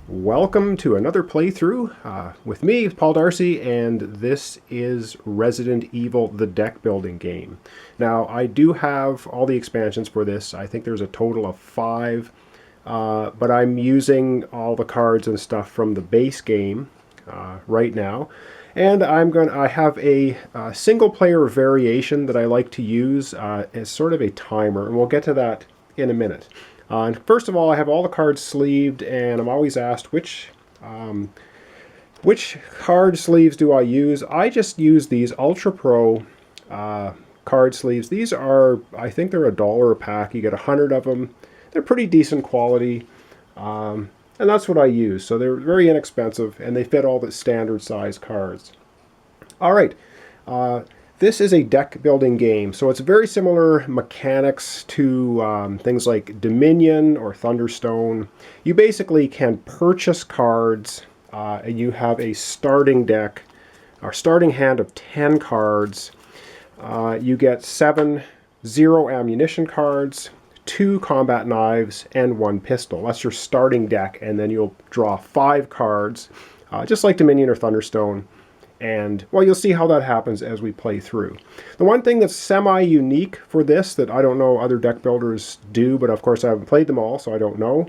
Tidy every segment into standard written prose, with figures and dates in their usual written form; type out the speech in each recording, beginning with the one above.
Welcome to another playthrough with me, Paul Darcy, and this is Resident Evil, the deck building game. Now, I do have all the expansions for this. I think there's a total of 5, but I'm using all the cards and stuff from the base game right now. And I have a single player variation that I like to use as sort of a timer, and we'll get to that in a minute. And first of all, I have all the cards sleeved, and I'm always asked which card sleeves do I use. I just use these Ultra Pro card sleeves. These are, I think they're $1 a pack. You get 100 of them. They're pretty decent quality, and that's what I use. So they're very inexpensive, and they fit all the standard size cards. All right. This is a deck building game, so it's very similar mechanics to things like Dominion or Thunderstone. You basically can purchase cards, and you have a starting deck, or starting hand of 10 cards. You get 7 0 ammunition cards, 2 combat knives, and 1 pistol. That's your starting deck, and then you'll draw 5 cards, just like Dominion or Thunderstone. And, well, you'll see how that happens as we play through. The one thing that's semi-unique for this that I don't know other deck builders do, but of course I haven't played them all, so I don't know,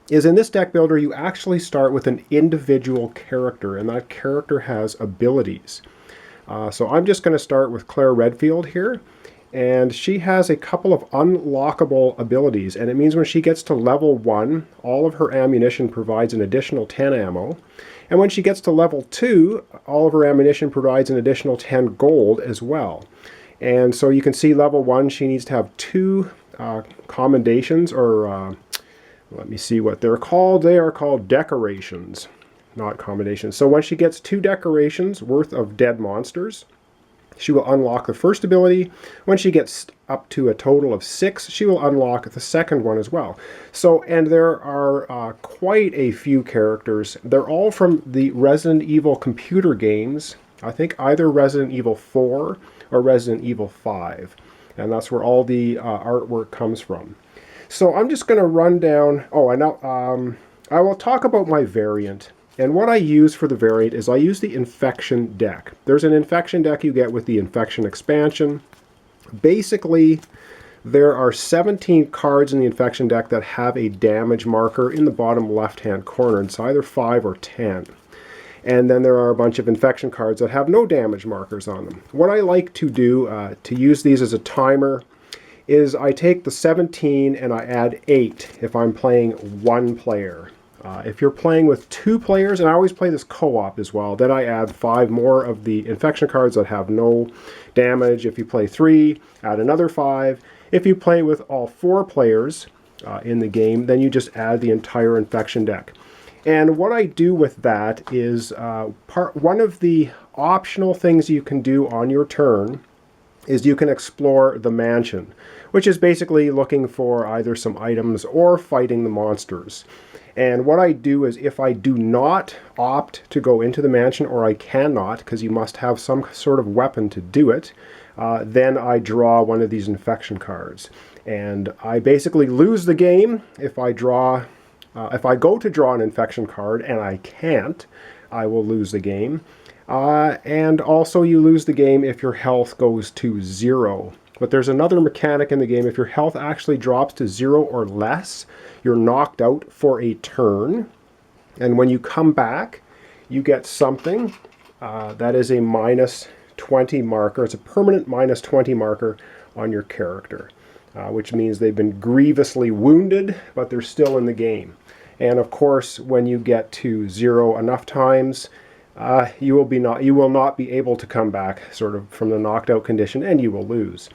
is in this deck builder you actually start with an individual character, and that character has abilities. So I'm just going to start with Claire Redfield here, and she has a couple of unlockable abilities, and it means when she gets to level 1, all of her ammunition provides an additional 10 ammo. And when she gets to level 2, all of her ammunition provides an additional 10 gold as well. And so you can see level 1, she needs to have 2 commendations, or let me see what they're called. They are called decorations, not commendations. So when she gets 2 decorations worth of dead monsters, she will unlock the first ability. When she gets up to a total of 6, she will unlock the second one as well. So, and there are quite a few characters. They're all from the Resident Evil computer games. I think either Resident Evil 4 or Resident Evil 5. And that's where all the artwork comes from. So I'm just going to run down... Oh, and now I will talk about my variant. And what I use for the variant is I use the Infection deck. There's an Infection deck you get with the Infection expansion. Basically, there are 17 cards in the Infection deck that have a damage marker in the bottom left-hand corner. It's either 5 or 10. And then there are a bunch of Infection cards that have no damage markers on them. What I like to do to use these as a timer is I take the 17 and I add 8 if I'm playing 1 player. If you're playing with 2 players, and I always play this co-op as well, then I add 5 more of the Infection cards that have no damage. If you play 3, add another 5. If you play with all 4 players in the game, then you just add the entire Infection deck. And what I do with that is one of the optional things you can do on your turn is you can explore the mansion, which is basically looking for either some items or fighting the monsters. And what I do is if I do not opt to go into the mansion, or I cannot, because you must have some sort of weapon to do it, then I draw one of these Infection cards. And I basically lose the game if I go to draw an Infection card and I can't, I will lose the game. And also you lose the game if your health goes to 0. But there's another mechanic in the game. If your health actually drops to 0 or less, you're knocked out for a turn. And when you come back, you get something that is a minus 20 marker. It's a permanent minus 20 marker on your character, which means they've been grievously wounded, but they're still in the game. And of course, when you get to 0 enough times, you will not be able to come back sort of from the knocked out condition, and you will lose.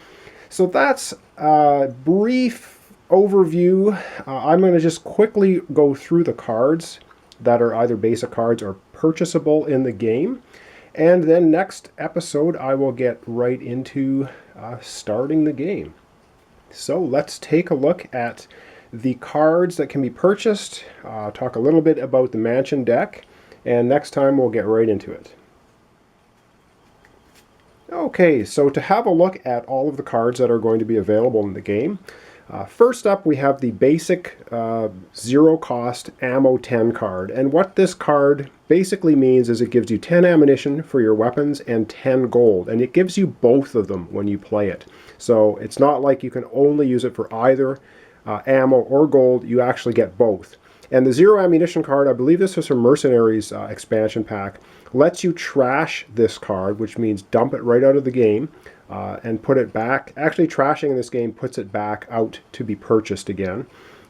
So that's a brief overview. I'm going to just quickly go through the cards that are either basic cards or purchasable in the game. And then next episode, I will get right into starting the game. So let's take a look at the cards that can be purchased, talk a little bit about the Mansion deck, and next time we'll get right into it. Okay, so to have a look at all of the cards that are going to be available in the game, First up, we have the basic zero cost ammo 10 card. And what this card basically means is it gives you 10 ammunition for your weapons and 10 gold. And it gives you both of them when you play it. So it's not like you can only use it for either ammo or gold. You actually get both. And the zero ammunition card, I believe this was from Mercenaries expansion pack, lets you trash this card, which means dump it right out of the game. And put it back. Actually, trashing in this game puts it back out to be purchased again.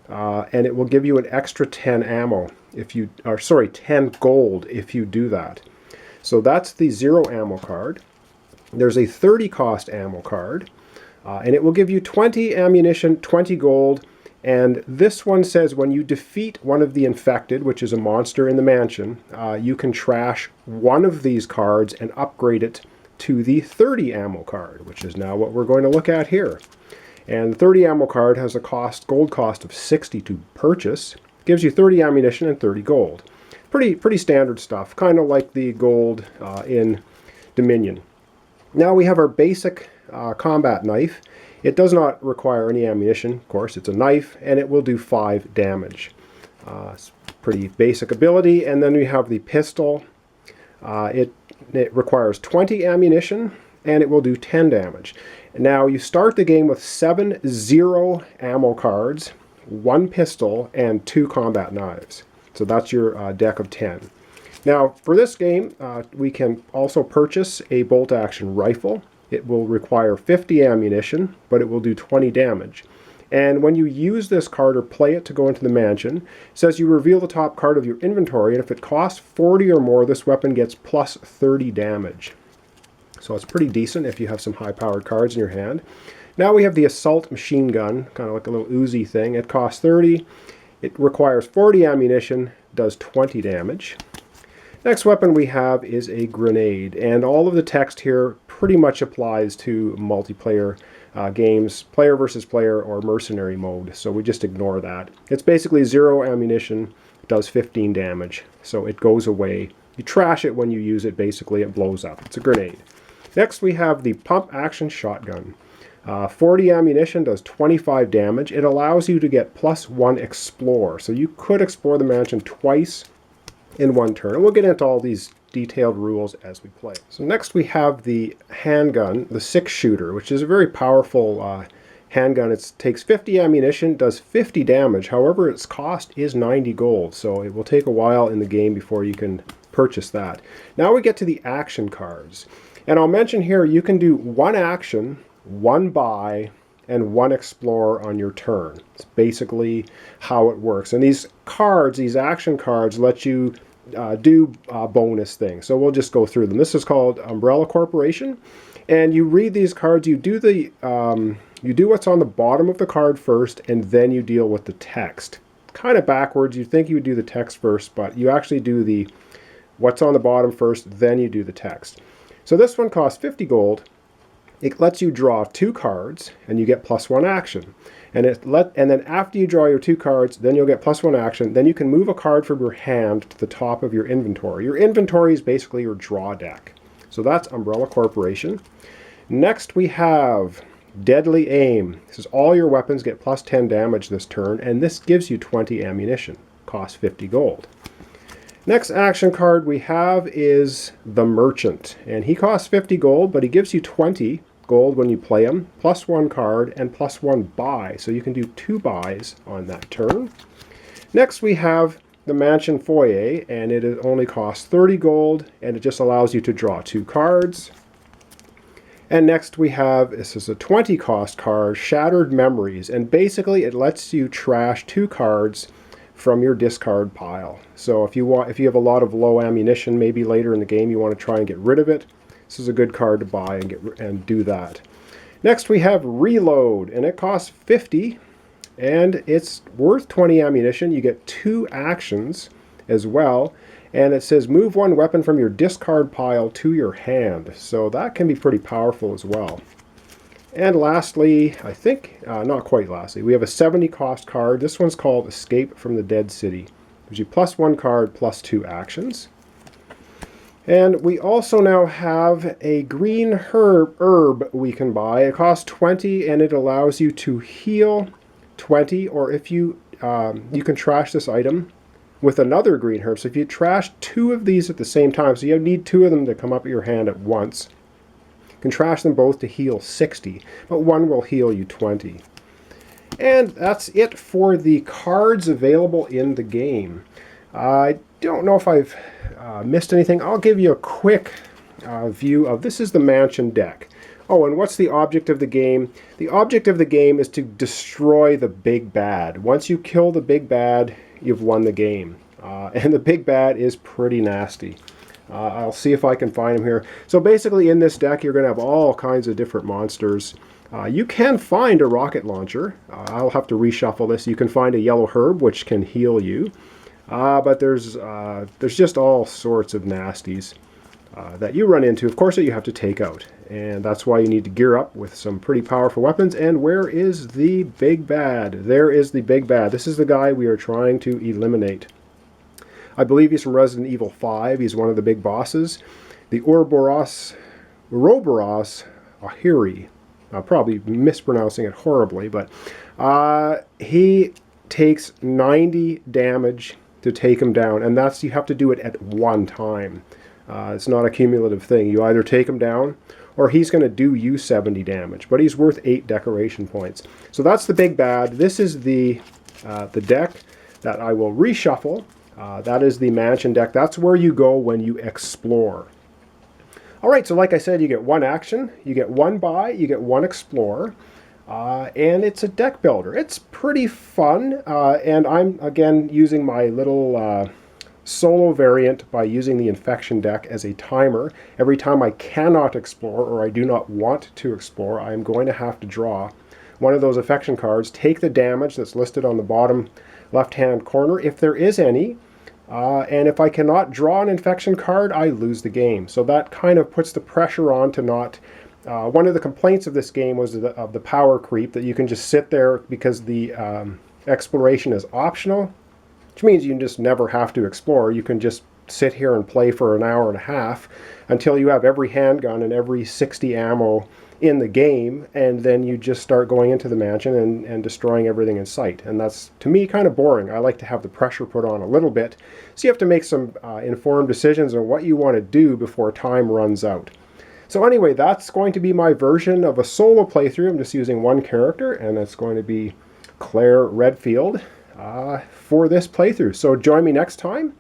And it will give you an extra 10 ammo if you, or sorry, 10 gold if you do that. So that's the zero ammo card. There's a 30 cost ammo card. And it will give you 20 ammunition, 20 gold. And this one says when you defeat one of the infected, which is a monster in the mansion, you can trash one of these cards and upgrade it to the 30 ammo card, which is now what we're going to look at here. And the 30 ammo card has a gold cost of 60 to purchase. Gives you 30 ammunition and 30 gold. Pretty standard stuff, kind of like the gold in Dominion. Now we have our basic combat knife. It does not require any ammunition, of course. It's a knife, and it will do 5 damage. It's pretty basic ability. And then we have the pistol. It requires 20 ammunition, and it will do 10 damage. Now, you start the game with 7 zero ammo cards, 1 pistol, and 2 combat knives. So that's your deck of 10. Now, for this game, we can also purchase a bolt-action rifle. It will require 50 ammunition, but it will do 20 damage. And when you use this card or play it to go into the mansion, it says you reveal the top card of your inventory, and if it costs 40 or more, this weapon gets plus 30 damage. So it's pretty decent if you have some high-powered cards in your hand. Now we have the assault machine gun, kind of like a little Uzi thing. It costs 30. It requires 40 ammunition, does 20 damage. Next weapon we have is a grenade, and all of the text here pretty much applies to multiplayer games, player versus player or mercenary mode, so we just ignore that. It's basically zero ammunition, does 15 damage, so it goes away. You trash it when you use it, basically it blows up. It's a grenade. Next we have the pump action shotgun. 40 ammunition, does 25 damage. It allows you to get +1 explore, so you could explore the mansion twice in one turn. And we'll get into all these detailed rules as we play. So next we have the handgun, the 6-shooter, which is a very powerful handgun. It takes 50 ammunition, does 50 damage. However, its cost is 90 gold, so it will take a while in the game before you can purchase that. Now we get to the action cards. And I'll mention here, you can do 1 action, 1 buy, and 1 explore on your turn. It's basically how it works. And these cards, these action cards, let you do bonus things. So we'll just go through them. This is called Umbrella Corporation. And you read these cards, you do what's on the bottom of the card first, and then you deal with the text. Kind of backwards. You'd think you would do the text first, but you actually do the what's on the bottom first, then you do the text. So this one costs 50 gold. It lets you draw 2 cards, and you get +1 action. And then after you draw your 2 cards, then you'll get +1 action. Then you can move a card from your hand to the top of your inventory. Your inventory is basically your draw deck. So that's Umbrella Corporation. Next we have Deadly Aim. This is all your weapons get +10 damage this turn, and this gives you 20 ammunition. Costs 50 gold. Next action card we have is the Merchant, and he costs 50 gold, but he gives you 20 gold when you play him, +1 card, and +1 buy, so you can do 2 buys on that turn. Next we have the Mansion Foyer, and it only costs 30 gold, and it just allows you to draw 2 cards. And next we have, this is a 20 cost card, Shattered Memories, and basically it lets you trash 2 cards from your discard pile. So if you have a lot of low ammunition, maybe later in the game you want to try and get rid of it, this is a good card to buy and do that. Next we have Reload, and it costs 50, and it's worth 20 ammunition. You get 2 actions as well, and it says move 1 weapon from your discard pile to your hand, so that can be pretty powerful as well. And lastly, I think, not quite lastly, we have a 70 cost card. This one's called Escape from the Dead City. Gives you +1 card, +2 actions. And we also now have a green herb we can buy. It costs 20, and it allows you to heal 20, or if you you can trash this item with another green herb. So if you trash 2 of these at the same time, so you need 2 of them to come up your hand at once, you can trash them both to heal 60, but one will heal you 20. And that's it for the cards available in the game. I don't know if I've missed anything. I'll give you a quick view of this. Is the mansion deck. Oh, and what's the object of the game? The object of the game is to destroy the big bad. Once you kill the big bad, you've won the game. And the big bad is pretty nasty. I'll see if I can find him here. So basically in this deck you're going to have all kinds of different monsters. You can find a rocket launcher. I'll have to reshuffle this. You can find a yellow herb which can heal you. But there's just all sorts of nasties that you run into, of course, that you have to take out. And that's why you need to gear up with some pretty powerful weapons. And where is the big bad? There is the big bad. This is the guy we are trying to eliminate. I believe he's from Resident Evil 5. He's one of the big bosses. The Ouroboros Ahiri. I'm probably mispronouncing it horribly, but he takes 90 damage to take him down, and you have to do it at one time. It's not a cumulative thing. You either take him down, or he's going to do you 70 damage, but he's worth 8 decoration points. So that's the big bad. This is the deck that I will reshuffle. That is the mansion deck. That's where you go when you explore. Alright, so like I said, you get 1 action, you get 1 buy, you get 1 explore, and it's a deck builder. It's pretty fun, and I'm, again, using my little solo variant by using the infection deck as a timer. Every time I cannot explore or I do not want to explore, I am going to have to draw one of those affection cards, take the damage that's listed on the bottom left-hand corner, if there is any, and if I cannot draw an infection card, I lose the game. So that kind of puts the pressure on to not... one of the complaints of this game was of the power creep, that you can just sit there because the exploration is optional, which means you just never have to explore. You can just sit here and play for an hour and a half until you have every handgun and every 60 ammo in the game, and then you just start going into the mansion and destroying everything in sight. And that's, to me, kind of boring. I like to have the pressure put on a little bit, so you have to make some informed decisions on what you want to do before time runs out. So anyway, that's going to be my version of a solo playthrough. I'm just using 1 character, and it's going to be Claire Redfield for this playthrough. So join me next time,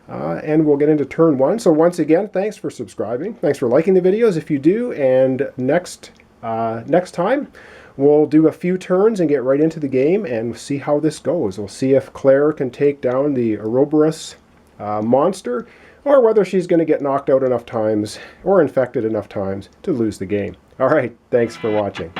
and we'll get into turn 1. So once again, thanks for subscribing. Thanks for liking the videos if you do. And next time, we'll do a few turns and get right into the game and see how this goes. We'll see if Claire can take down the Ouroboros monster, or whether she's going to get knocked out enough times or infected enough times to lose the game. All right, thanks for watching.